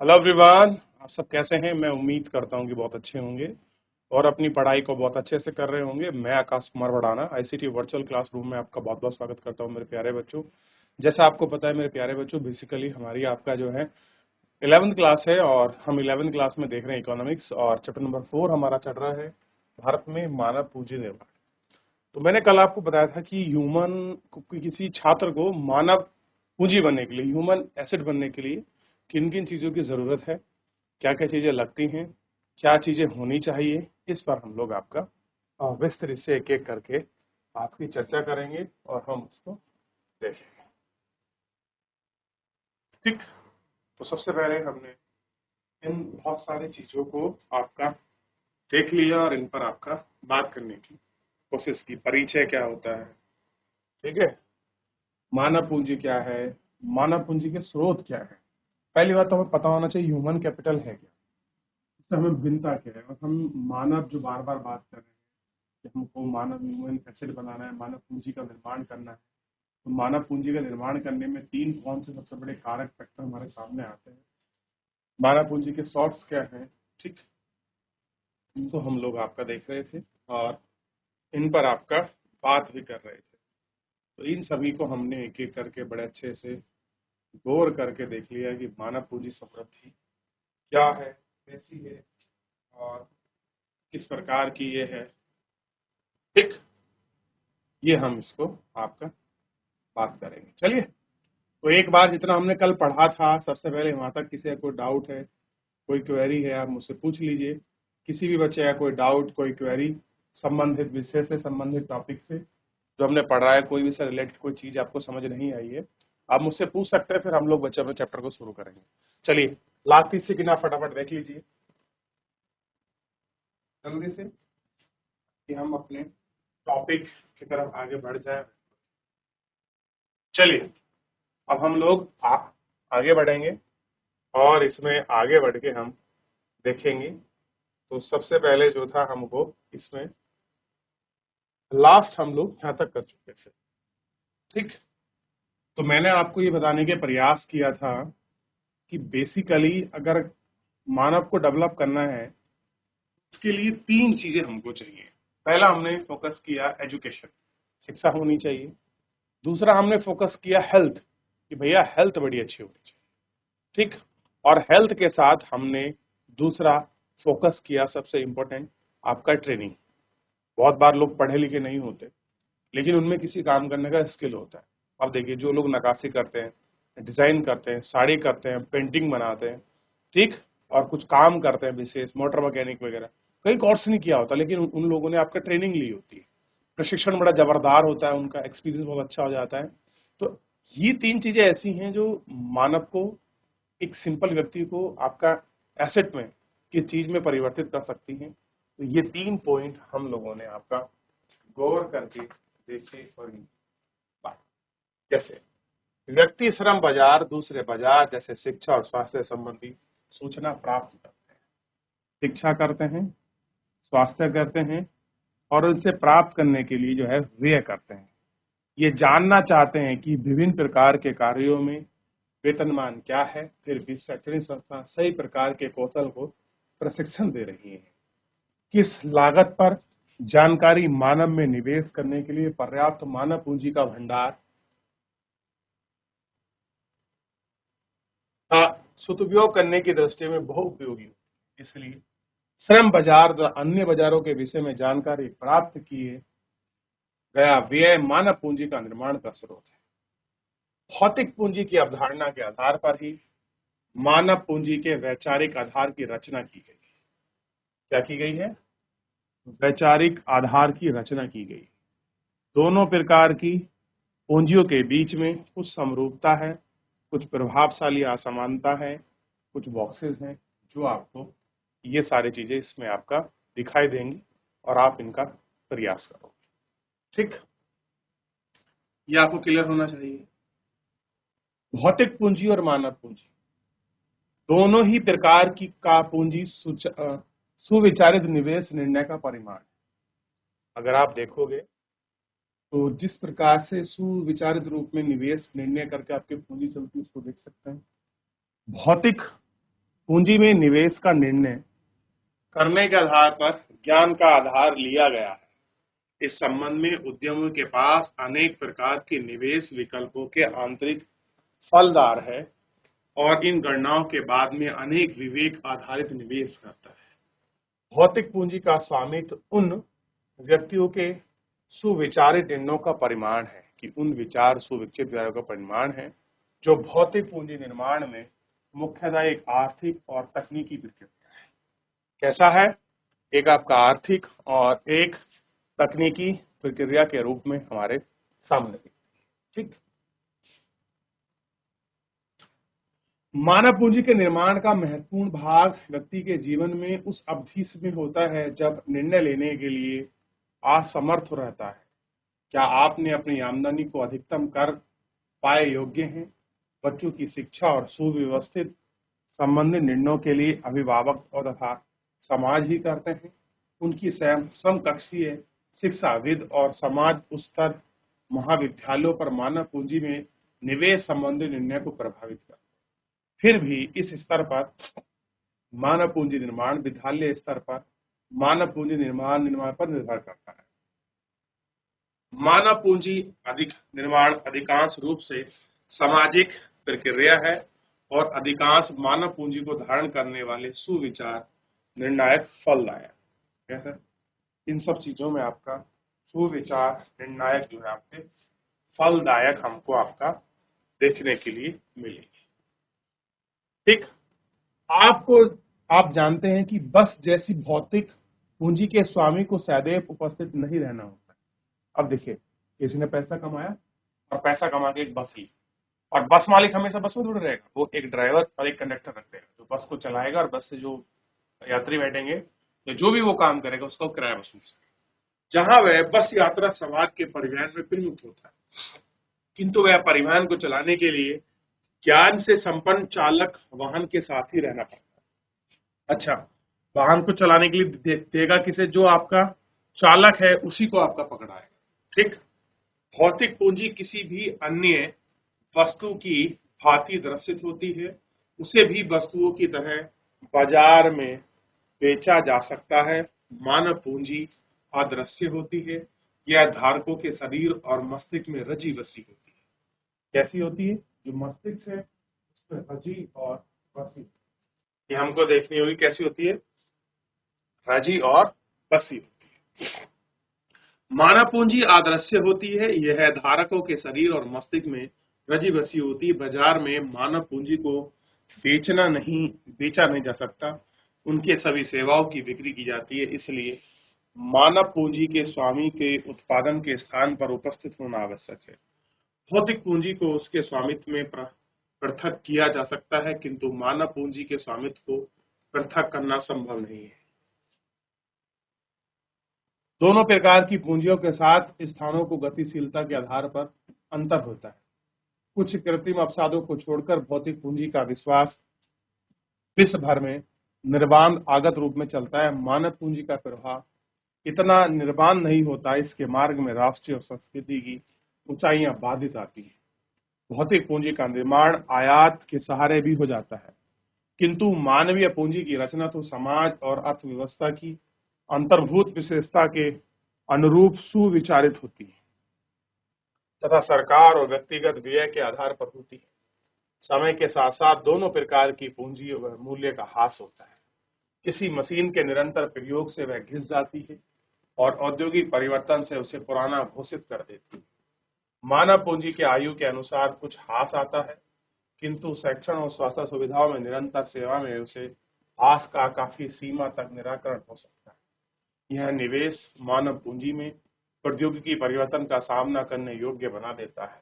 Hello everyone, आप सब कैसे हैं? मैं उम्मीद करता हूं कि बहुत अच्छे होंगे और अपनी पढ़ाई को बहुत अच्छे से कर रहे होंगे। मैं Akash Kumar Bhadana ICT virtual classroom में आपका बहुत बहुत स्वागत करता हूं मेरे प्यारे बच्चों। जैसा आपको पता है मेरे प्यारे बच्चों, बेसिकली हमारी आपका जो है 11th क्लास है और हम 11th क्लास में देख रहे हैं इकोनॉमिक्स और चैप्टर नंबर 4 हमारा चल रहा है भारत में मानव पूंजी निर्माण। तो मैंने कल आपको बताया था कि किसी छात्र को मानव पूंजी बनने के लिए, ह्यूमन एसेट बनने के लिए किन किन चीजों की जरूरत है, क्या क्या चीजें लगती हैं, क्या चीजें होनी चाहिए, इस पर हम लोग आपका विस्तृत से एक एक करके आपकी चर्चा करेंगे और हम उसको देखेंगे। ठीक। तो सबसे पहले हमने इन बहुत सारी चीजों को आपका देख लिया और इन पर आपका बात करने की कोशिश की। परिचय क्या होता है, ठीक है, मानव पूंजी क्या है, मानव पूंजी के स्रोत क्या है। पहली बात तो हमें पता होना चाहिए ह्यूमन कैपिटल है क्या, इससे हमें भिन्नता क्या है। और हम मानव जो बार बार बात कर रहे हैं कि हमको मानव ह्यूमन एसेट बनाना है, मानव पूंजी का निर्माण करना है, तो मानव पूंजी का निर्माण करने में तीन कौन से सबसे बड़े कारक फैक्टर हमारे सामने आते हैं, मानव पूंजी के सोर्स क्या हैं, ठीक, इनको हम लोग आपका देख रहे थे और इन पर आपका बात भी कर रहे थे। तो इन सभी को हमने एक एक करके बड़े अच्छे से गौर करके देख लिया कि मानव पूंजी समृद्धि क्या है, कैसी है और किस प्रकार की ये है। ठीक, ये हम इसको आपका बात करेंगे। चलिए, तो एक बार जितना हमने कल पढ़ा था, सबसे पहले वहां तक किसी का कोई डाउट है, कोई क्वेरी है, आप मुझसे पूछ लीजिए। किसी भी बच्चे का कोई डाउट, कोई क्वेरी संबंधित विषय से, संबंधित टॉपिक से जो हमने पढ़ा है, कोई भी से रिलेटेड कोई चीज आपको समझ नहीं आई है, आप मुझसे पूछ सकते हैं। फिर हम लोग बच्चे अपने चैप्टर को शुरू करेंगे। चलिए, लास्ट तीस से किना फटाफट देख लीजिए जल्दी से कि हम अपने टॉपिक की तरफ आगे बढ़ जाए। चलिए, अब हम लोग आगे बढ़ेंगे और इसमें आगे बढ़ के हम देखेंगे। तो सबसे पहले जो था, हमको इसमें लास्ट हम लोग यहाँ तक कर चुके थे। ठीक, तो मैंने आपको ये बताने के प्रयास किया था कि बेसिकली अगर मानव को डेवलप करना है, उसके लिए तीन चीजें हमको चाहिए। पहला हमने फोकस किया एजुकेशन, शिक्षा होनी चाहिए। दूसरा हमने फोकस किया हेल्थ, कि भैया हेल्थ बड़ी अच्छी होनी चाहिए। ठीक, और हेल्थ के साथ हमने दूसरा फोकस किया, सबसे इंपॉर्टेंट, आपका ट्रेनिंग। बहुत बार लोग पढ़े लिखे नहीं होते लेकिन उनमें किसी काम करने का स्किल होता है। अब देखिए, जो लोग नक्काशी करते हैं, डिजाइन करते हैं, साड़ी करते हैं, पेंटिंग बनाते हैं, ठीक, और कुछ काम करते हैं विशेष, मोटर मैकेनिक वगैरह, कहीं कोर्स नहीं किया होता लेकिन उन लोगों ने आपका ट्रेनिंग ली होती है, प्रशिक्षण बड़ा जबरदार होता है, उनका एक्सपीरियंस बहुत अच्छा हो जाता है। तो ये तीन चीजें ऐसी हैं जो मानव को, एक सिंपल व्यक्ति को आपका एसेट में, किस चीज में परिवर्तित कर सकती हैं। तो ये तीन पॉइंट हम लोगों ने आपका गौर करके देखे और बात। जैसे व्यक्ति श्रम बाजार, दूसरे बाजार जैसे शिक्षा और स्वास्थ्य संबंधी सूचना प्राप्त करते हैं। शिक्षा करते हैं, स्वास्थ्य करते हैं और उनसे प्राप्त करने के लिए जो है व्यय करते हैं। ये जानना चाहते हैं कि विभिन्न प्रकार के कार्यों में वेतनमान क्या है, फिर भी शैक्षणिक संस्था सही प्रकार के कौशल को प्रशिक्षण दे रही है। किस लागत पर जानकारी मानव में निवेश करने के लिए पर्याप्त मानव पूंजी का भंडार का सदुपयोग करने की दृष्टि में बहुत उपयोगी है। इसलिए श्रम बाजार व अन्य बाजारों के विषय में जानकारी प्राप्त किए गया व्यय मानव पूंजी का निर्माण का स्रोत है। भौतिक पूंजी की अवधारणा के आधार पर ही मानव पूंजी के वैचारिक आधार की रचना की गई। क्या की गई है? वैचारिक आधार की रचना की गई। दोनों प्रकार की पूंजियों के बीच में कुछ समरूपता है, कुछ प्रभावशाली असमानता है, कुछ बॉक्सेस हैं जो आपको ये सारी चीजें इसमें आपका दिखाई देंगी और आप इनका प्रयास करोगे। ठीक, ये आपको क्लियर होना चाहिए। भौतिक पूंजी और मानव पूंजी दोनों ही प्रकार की का पूंजी सुविचारित निवेश निर्णय का परिमाण है। अगर आप देखोगे तो जिस प्रकार से सुविचारित रूप में निवेश निर्णय करके आपकी पूंजी चलती है, उसको देख सकते हैं। भौतिक पूंजी में निवेश का निर्णय करने के आधार पर ज्ञान का आधार लिया गया है। इस संबंध में उद्यमियों के पास अनेक प्रकार के निवेश विकल्पों के आंतरिक फलदार है और इन गणनाओं के बाद में अनेक विवेक आधारित निवेश करता है। भौतिक पूंजी का स्वामित्व उन व्यक्तियों के सुविचारित निर्णयों का परिमाण है कि उन विचार सुविकसित विचारों का परिमाण है जो भौतिक पूंजी निर्माण में मुख्यतः एक आर्थिक और तकनीकी प्रक्रिया है। कैसा है? एक आपका आर्थिक और एक तकनीकी प्रक्रिया के रूप में हमारे सामने। ठीक, मानव पूंजी के निर्माण का महत्वपूर्ण भाग व्यक्ति के जीवन में उस अवधि में होता है जब निर्णय लेने के लिए असमर्थ रहता है। क्या आपने अपनी आमदनी को अधिकतम कर पाए योग्य हैं? बच्चों की शिक्षा और सुव्यवस्थित संबंधित निर्णयों के लिए अभिभावक और तथा समाज ही करते हैं। उनकी समकक्षीय शिक्षाविद और समाज उच्चतर महाविद्यालयों पर मानव पूंजी में निवेश संबंधी निर्णय को प्रभावित करते हैं। फिर भी इस स्तर पर मानव पूंजी निर्माण विद्यालय स्तर पर मानव पूंजी निर्माण पर निर्भर करता है। मानव पूंजी निर्माण अधिकांश रूप से सामाजिक प्रक्रिया है और अधिकांश मानव पूंजी को धारण करने वाले सुविचार निर्णायक फलदायक है। इन सब चीजों में आपका सुविचार निर्णायक जो है आपके फलदायक हमको आपका देखने के लिए मिलेगी। ठीक, आप जानते हैं कि बस जैसी भौतिक पूंजी के स्वामी को सदैव उपस्थित नहीं रहना होता है। अब देखिए, किसी ने पैसा कमाया और पैसा कमा के एक बस ली और बस मालिक हमेशा बस में थोड़ा रहेगा, वो एक ड्राइवर और एक कंडक्टर रखते हैं जो बस को चलाएगा और बस से जो यात्री बैठेंगे तो जो भी वो काम करेगा उसका किराया वसूल से, जहां वह बस यात्रा समाज के परिवहन में प्रमुख होता है, किंतु वह परिवहन को चलाने के लिए ज्ञान से संपन्न चालक वाहन के साथ ही रहना पड़ता है। अच्छा, वाहन को चलाने के लिए देगा किसे? जो आपका चालक है उसी को आपका पकड़ाएगा। ठीक, भौतिक पूंजी किसी भी अन्य वस्तु की भांति दर्शित होती है, उसे भी वस्तुओं की तरह बाजार में बेचा जा सकता है। मानव पूंजी अदृश्य होती है, यह धारकों के शरीर और मस्तिष्क में रची बसी होती है। कैसी होती है? जो मस्तिष्क है उसमें रची और बसी, ये हमको देखनी होगी। कैसी होती है? रची और बसी होती है। मानव पूंजी अदृश्य होती है, यह धारकों के शरीर और मस्तिष्क में रची बसी होती है। बाजार में मानव पूंजी को बेचा नहीं जा सकता, उनके सभी सेवाओं की बिक्री की जाती है। इसलिए मानव पूंजी के स्वामी के उत्पादन के स्थान पर उपस्थित होना आवश्यक है। भौतिक पूंजी को उसके स्वामित्व में पृथक किया जा सकता है, किंतु मानव पूंजी के स्वामित्व को पृथक करना संभव नहीं है। दोनों प्रकार की पूंजियों के साथ स्थानों को गतिशीलता के आधार पर अंतर होता है। कुछ कृत्रिम अवसादों को छोड़कर भौतिक पूंजी का विश्वास विश्व भर में निर्बाध आगत रूप में चलता है। मानव पूंजी का प्रवाह इतना निर्बाध नहीं होता, इसके मार्ग में राष्ट्रीय और संस्कृति की ऊंचाइयां बाधित आती है। भौतिक पूंजी का निर्माण आयात के सहारे भी हो जाता है, किंतु मानवीय पूंजी की रचना तो समाज और अर्थव्यवस्था की अंतर्भूत विशेषता के अनुरूप सुविचारित होती है तथा सरकार और व्यक्तिगत व्यय के आधार पर होती है। समय के साथ साथ दोनों प्रकार की पूंजी व मूल्य का ह्रास होता है। किसी मशीन के निरंतर प्रयोग से वह घिस जाती है और औद्योगिक परिवर्तन से उसे पुराना घोषित कर देती है। मानव पूंजी के आयु के अनुसार कुछ ह्रास आता है, किंतु शिक्षण और स्वास्थ्य सुविधाओं में निरंतर सेवा में उसे ह्रास का काफी सीमा तक निराकरण हो सकता है। यह निवेश मानव पूंजी में प्रौद्योगिकी परिवर्तन का सामना करने योग्य बना देता है।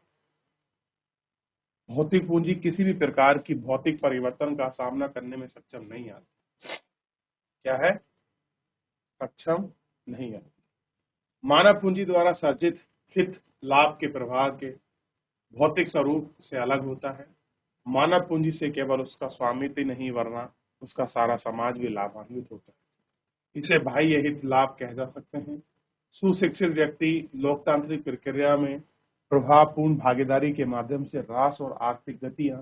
भौतिक पूंजी किसी भी प्रकार की भौतिक परिवर्तन का सामना करने में सक्षम नहीं आती। क्या है? सक्षम नहीं आती। मानव पूंजी द्वारा सर्जित हित लाभ के प्रवाह के भौतिक स्वरूप से अलग होता है। मानव पूंजी से केवल उसका स्वामित्व ही नहीं वरना उसका सारा समाज भी लाभान्वित होता है। इसे बाह्य हित लाभ कह जा सकते हैं। सुशिक्षित व्यक्ति लोकतांत्रिक प्रक्रिया में प्रभावपूर्ण भागीदारी के माध्यम से राष्ट्र और आर्थिक गतियां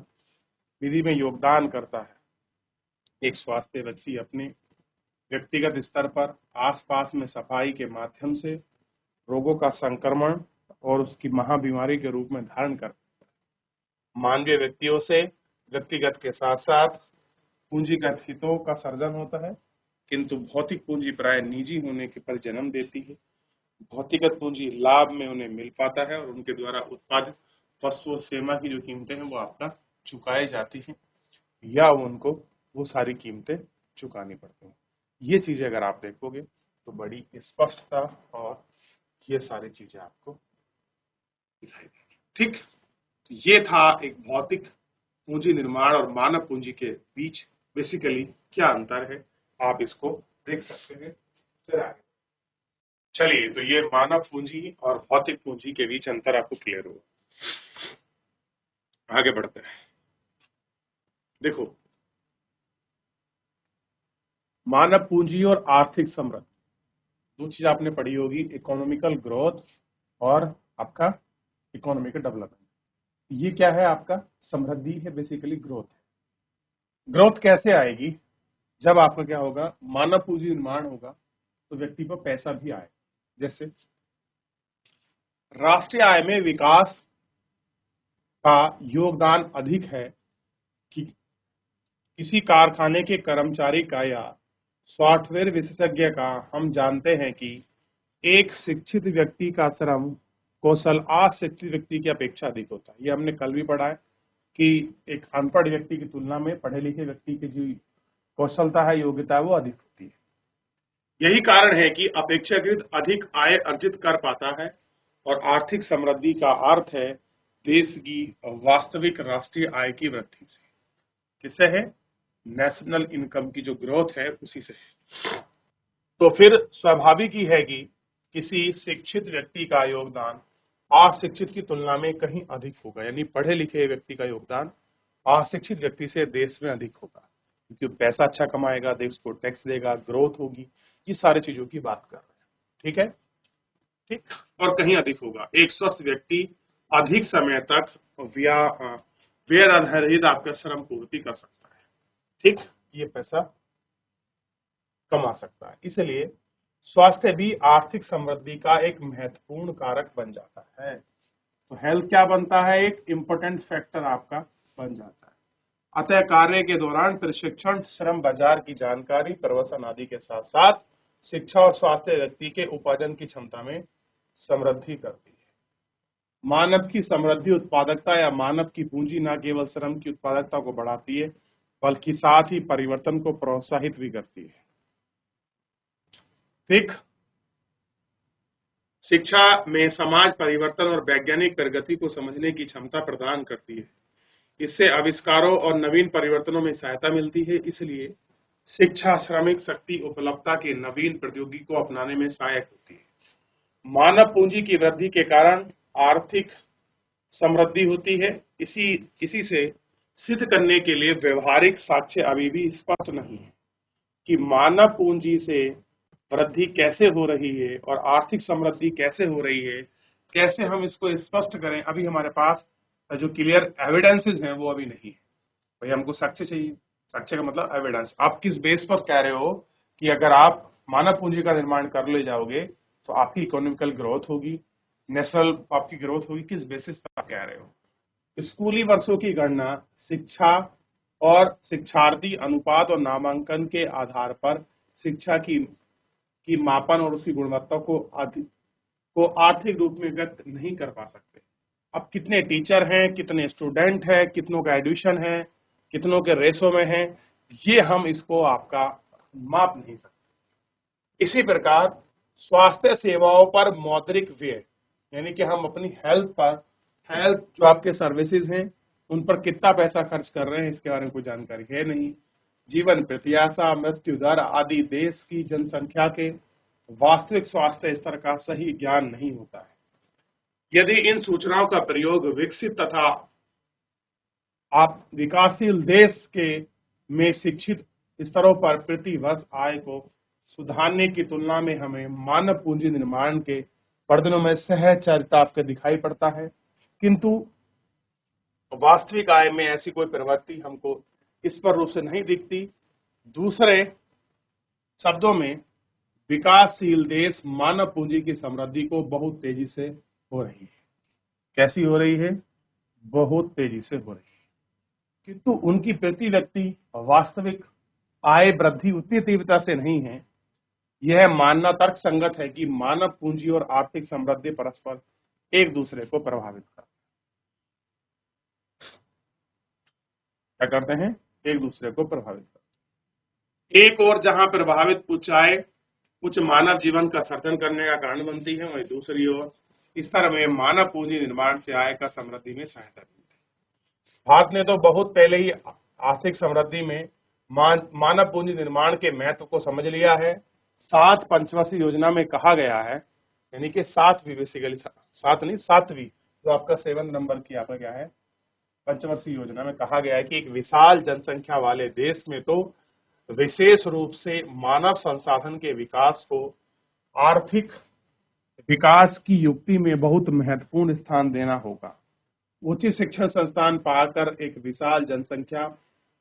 विधि में योगदान करता है। एक स्वास्थ्य व्यक्ति अपने व्यक्तिगत स्तर पर आसपास में सफाई के माध्यम से रोगों का संक्रमण और उसकी महाबीमारी के रूप में धारण कर मानवीय व्यक्तियों से व्यक्तिगत के साथ साथ पूंजीगत हितों का सर्जन होता है, किंतु भौतिक पूंजी प्राय निजी होने के पर जन्म देती है। भौतिकत पूंजी लाभ में उन्हें मिल पाता है और उनके द्वारा उत्पादित वस्तु और सेवा की जो कीमतें हैं वो आपका चुकाई जाती हैं या उनको वो सारी कीमतें चुकानी पड़ती हैं। ये चीजें अगर आप देखोगे तो बड़ी स्पष्टता और ये सारी चीजें आपको दिखाई देंगी। ठीक, तो ये था एक भौतिक पूंजी निर्माण और मानव पूंजी के बीच बेसिकली क्या अंतर है, आप इसको देख सकते हैं। फिर आगे चलिए, तो ये मानव पूंजी और भौतिक पूंजी के बीच अंतर आपको क्लियर होगा। आगे बढ़ते हैं। देखो, मानव पूंजी और आर्थिक समृद्धि दो चीज आपने पढ़ी होगी, इकोनॉमिकल ग्रोथ और आपका इकोनॉमिकल डेवलपमेंट। ये क्या है? आपका समृद्धि है, बेसिकली ग्रोथ है। ग्रोथ कैसे आएगी? जब आपका क्या होगा, मानव पूंजी निर्माण होगा तो व्यक्ति पर पैसा भी आए। जैसे राष्ट्रीय आय में विकास का योगदान अधिक है कि किसी कारखाने के कर्मचारी का या सॉफ्टवेयर विशेषज्ञ का। हम जानते हैं कि एक शिक्षित व्यक्ति का श्रम कौशल अशिक्षित व्यक्ति की अपेक्षा अधिक होता है। ये हमने कल भी पढ़ा है कि एक अनपढ़ व्यक्ति की तुलना में पढ़े लिखे व्यक्ति की जो कौशलता है, योग्यता है, वो अधिक होती है। यही कारण है कि अपेक्षाकृत अधिक आय अर्जित कर पाता है और आर्थिक समृद्धि का अर्थ है देश की वास्तविक राष्ट्रीय आय की वृद्धि से। किससे है? नेशनल इनकम की जो ग्रोथ है उसी से है। तो फिर स्वाभाविक ही है कि किसी शिक्षित व्यक्ति का योगदान अशिक्षित की तुलना में कहीं अधिक होगा, यानी पढ़े लिखे व्यक्ति का योगदान अशिक्षित व्यक्ति से देश में अधिक होगा, क्योंकि पैसा अच्छा कमाएगा, देश को टैक्स देगा, ग्रोथ होगी, ये सारी चीजों की बात कर रहे हैं। ठीक है, ठीक, और कहीं अधिक होगा। एक स्वस्थ व्यक्ति अधिक समय तक व्यय आधारित आपका श्रम पूर्ति कर सकता है। ठीक, ये पैसा कमा सकता है। इसलिए स्वास्थ्य भी आर्थिक समृद्धि का एक महत्वपूर्ण कारक बन जाता है। तो हेल्थ क्या बनता है? एक इम्पोर्टेंट फैक्टर आपका बन जाता है। अतः कार्य के दौरान प्रशिक्षण, श्रम बाजार की जानकारी, प्रवसन आदि के साथ साथ शिक्षा और स्वास्थ्य व्यक्ति के उपार्जन की क्षमता में समृद्धि करती है। मानव की समृद्धि उत्पादकता या मानव की पूंजी न केवल श्रम की उत्पादकता को बढ़ाती है बल्कि साथ ही परिवर्तन को प्रोत्साहित भी करती है। ठीक, शिक्षा में समाज परिवर्तन और वैज्ञानिक प्रगति को समझने की क्षमता प्रदान करती है। इससे आविष्कारों और नवीन परिवर्तनों में सहायता मिलती है। इसलिए शिक्षा श्रमिक शक्ति उपलब्धता के नवीन प्रौद्योगिकी को अपनाने में सहायक होती है। मानव पूंजी की वृद्धि के कारण आर्थिक समृद्धि होती है। इसी से सिद्ध करने के लिए व्यवहारिक साक्ष्य अभी भी स्पष्ट नहीं है कि मानव पूंजी से वृद्धि कैसे हो रही है और आर्थिक समृद्धि कैसे हो रही है। कैसे हम इसको स्पष्ट करें, अभी हमारे पास जो क्लियर एविडेंसेस हैं वो अभी नहीं है। भाई हमको साक्ष्य चाहिए। साक्ष्य का मतलब एविडेंस। आप किस बेस पर कह रहे हो कि अगर आप मानव पूंजी का निर्माण कर ले जाओगे तो आपकी इकोनॉमिकल ग्रोथ होगी, नेशनल आपकी ग्रोथ होगी, किस बेसिस पर आप कह रहे हो? स्कूली वर्षों की गणना शिक्षा और शिक्षार्थी अनुपात और नामांकन के आधार पर शिक्षा की मापन और उसकी गुणवत्ता को आर्थिक रूप में व्यक्त नहीं कर पा सकते। अब कितने टीचर हैं, कितने स्टूडेंट हैं, कितनों का एडमिशन है, कितनों के रेशो में है, ये हम इसको आपका माप नहीं सकते। इसी प्रकार स्वास्थ्य सेवाओं पर मौद्रिक व्यय, यानी कि हम अपनी हेल्थ जो आपके सर्विसेज हैं उन पर कितना पैसा खर्च कर रहे हैं, इसके बारे में कोई जानकारी है नहीं। जीवन प्रत्याशा, मृत्यु दर आदि देश की जनसंख्या के वास्तविक स्वास्थ्य स्तर का सही ज्ञान नहीं होता है। यदि इन सूचनाओं का प्रयोग विकसित तथा आप विकासशील देश के में शिक्षित स्तरों पर प्रति वर्ष आय को सुधारने की तुलना में हमें मानव पूंजी निर्माण के वर्धनों में सहचरिता आपको दिखाई पड़ता है, किंतु वास्तविक आय में ऐसी कोई प्रवृत्ति हमको स्पष्ट रूप से नहीं दिखती। दूसरे शब्दों में विकासशील देश मानव पूंजी की समृद्धि को बहुत तेजी से हो रही है। कैसी हो रही है? बहुत तेजी से हो रही है, किंतु उनकी प्रति व्यक्ति वास्तविक आय वृद्धि उतनी तीव्रता से नहीं है। यह मानना तर्क संगत है कि मानव पूंजी और आर्थिक समृद्धि परस्पर एक दूसरे को प्रभावित करते क्या करते हैं? एक दूसरे को प्रभावित करते हैं। एक और जहां प्रभावित उच्च आय उच्च मानव जीवन का सर्जन करने का कारण बनती है, वहीं दूसरी ओर इस तरह में मानव पूंजी निर्माण से आय का समृद्धि में सहायता मिलती है। भारत ने तो बहुत पहले ही आर्थिक समृद्धि में मानव पूंजी निर्माण के महत्व को समझ लिया है। 7 पंचवर्षीय योजना में कहा गया है, यानी कि 7वीं बेसिकली 7 नहीं 7वीं, जो आपका 7 नंबर की आपका क्या है, पंचवर्षीय योजना में कहा गया है कि एक विशाल जनसंख्या वाले देश में तो विशेष रूप से मानव संसाधन के विकास को आर्थिक विकास की युक्ति में बहुत महत्वपूर्ण स्थान देना होगा। उच्च शिक्षण संस्थान पाकर एक विशाल जनसंख्या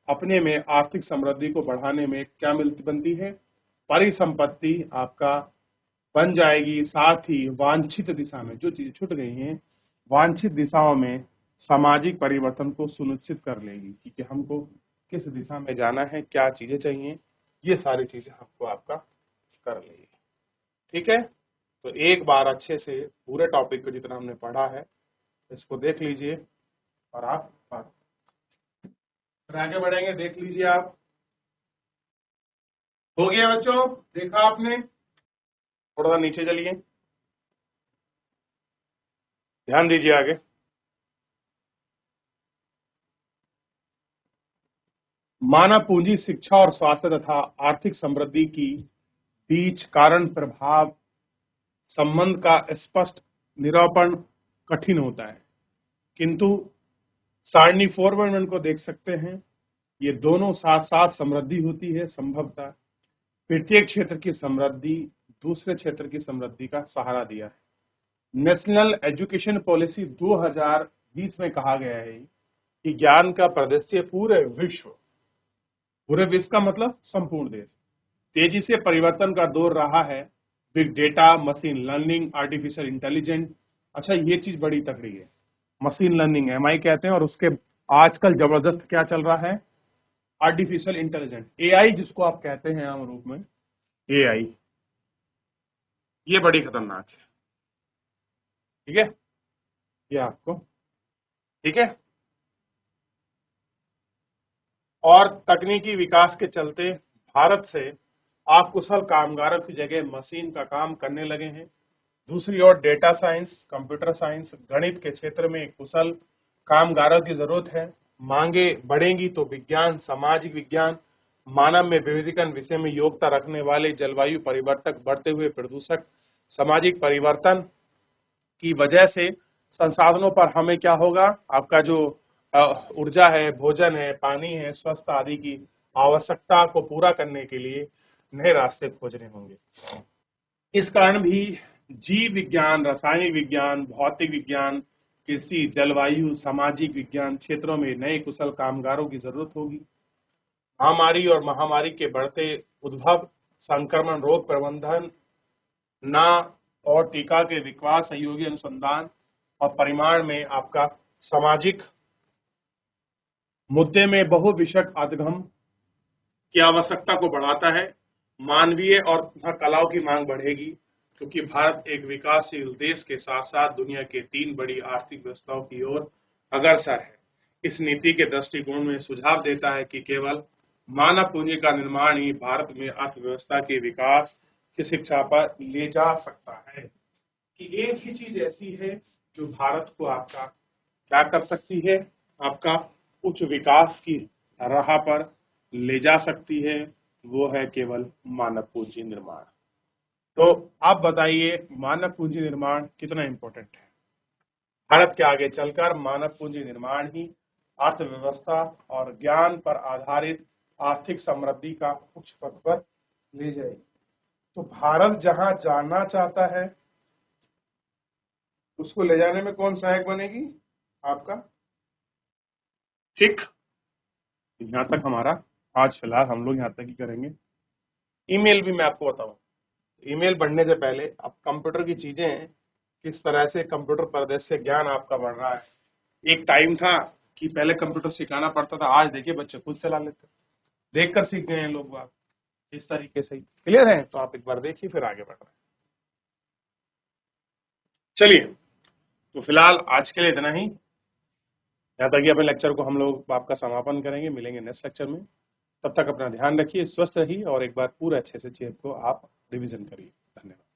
अपने में आर्थिक समृद्धि को बढ़ाने में क्या बनती है? परिसंपत्ति आपका बन जाएगी। साथ ही वांछित दिशा में जो चीजें छूट गई हैं, वांछित दिशाओं में सामाजिक परिवर्तन को सुनिश्चित कर लेगी कि हमको किस दिशा में जाना है, क्या चीजें चाहिए, ये सारी चीजें हमको आपका कर लेगी। ठीक है, तो एक बार अच्छे से पूरे टॉपिक को जितना हमने पढ़ा है इसको देख लीजिए और आप फिर आगे बढ़ेंगे। देख लीजिए आप, हो गया बच्चों? देखा आपने? थोड़ा सा नीचे चलिए, ध्यान दीजिए आगे। मानव पूंजी शिक्षा और स्वास्थ्य तथा आर्थिक समृद्धि की बीच कारण प्रभाव संबंध का स्पष्ट निरूपण कठिन होता है, किंतु सारणी 4.1 को देख सकते हैं। ये दोनों साथ साथ समृद्धि होती है। संभवतः प्रत्येक क्षेत्र की समृद्धि दूसरे क्षेत्र की समृद्धि का सहारा दिया है। नेशनल एजुकेशन पॉलिसी 2020 में कहा गया है कि ज्ञान का परिदृश्य पूरे विश्व का मतलब संपूर्ण देश तेजी से परिवर्तन का दौर रहा है। Big data, machine learning, artificial intelligence, अच्छा ये चीज बड़ी तगड़ी है, मशीन लर्निंग एमआई कहते हैं, और उसके आजकल जबरदस्त क्या चल रहा है? आर्टिफिशियल इंटेलिजेंस, एआई जिसको आप कहते हैं आम रूप में एआई, ये बड़ी खतरनाक है। ठीक है, ये आपको ठीक है। और तकनीकी विकास के चलते भारत से अकुशल कामगारों की जगह मशीन का काम करने लगे हैं। दूसरी ओर डेटा साइंस, कंप्यूटर साइंस, गणित के क्षेत्र में कुशल कामगारों की जरूरत है। मांगे बढ़ेंगी तो विज्ञान, सामाजिक विज्ञान, मानव में विविधीकरण विषय में योग्यता रखने वाले, जलवायु परिवर्तक, बढ़ते हुए प्रदूषक, सामाजिक परिवर्तन की वजह से संसाधनों पर हमें क्या होगा? आपका जो ऊर्जा है, भोजन है, पानी है, स्वास्थ्य आदि की आवश्यकता को पूरा करने के लिए नए रास्ते खोजने होंगे। इस कारण भी जीव विज्ञान, रासायनिक विज्ञान, भौतिक विज्ञान, कृषि, जलवायु, सामाजिक विज्ञान क्षेत्रों में नए कुशल कामगारों की जरूरत होगी। महामारी और महामारी के बढ़ते उद्भव, संक्रमण रोग प्रबंधन ना और टीका के विकास, सहयोगी अनुसंधान और परिमाण में आपका सामाजिक मुद्दे में बहुविषयक अधिगम की आवश्यकता को बढ़ाता है। मानवीय और कलाओं की मांग बढ़ेगी, क्योंकि भारत एक विकासशील देश के साथ साथ दुनिया के 3 बड़ी आर्थिक व्यवस्थाओं की ओर अग्रसर है। इस नीति के दृष्टिकोण में सुझाव देता है कि केवल मानव पूंजी का निर्माण ही भारत में अर्थव्यवस्था के विकास की शिक्षा पर ले जा सकता है। कि एक ही चीज ऐसी है जो भारत को आपका क्या कर सकती है? आपका उच्च विकास की राह पर ले जा सकती है, वो है केवल मानव पूंजी निर्माण। तो आप बताइए, मानव पूंजी निर्माण कितना इंपॉर्टेंट है? भारत के आगे चलकर मानव पूंजी निर्माण ही अर्थव्यवस्था और ज्ञान पर आधारित आर्थिक समृद्धि का उच्च पद पर ले जाएगी। तो भारत जहां जाना चाहता है उसको ले जाने में कौन सहायक बनेगी? आपका। ठीक, यहां तक हमारा आज फिलहाल हम लोग यहाँ तक ही करेंगे। ईमेल भी मैं आपको बताऊं, ईमेल बढ़ने से पहले अब कंप्यूटर की चीजें किस तरह से कंप्यूटर परिदृश्य ज्ञान आपका बढ़ रहा है। एक टाइम था कि पहले कंप्यूटर सिखाना पड़ता था, आज देखिए बच्चे खुद चला लेते, देखकर सीख गए हैं लोग बात इस तरीके से ही। क्लियर है? तो आप एक बार देखिए फिर आगे बढ़ रहे हैं। चलिए, तो फिलहाल आज के लिए इतना ही। यहाँ तक ही अपने लेक्चर को हम लोग आपका समापन करेंगे, मिलेंगे नेक्स्ट लेक्चर में। तब तक अपना ध्यान रखिए, स्वस्थ रहिए और एक बार पूरे अच्छे से चीज को आप रिवीजन करिए। धन्यवाद।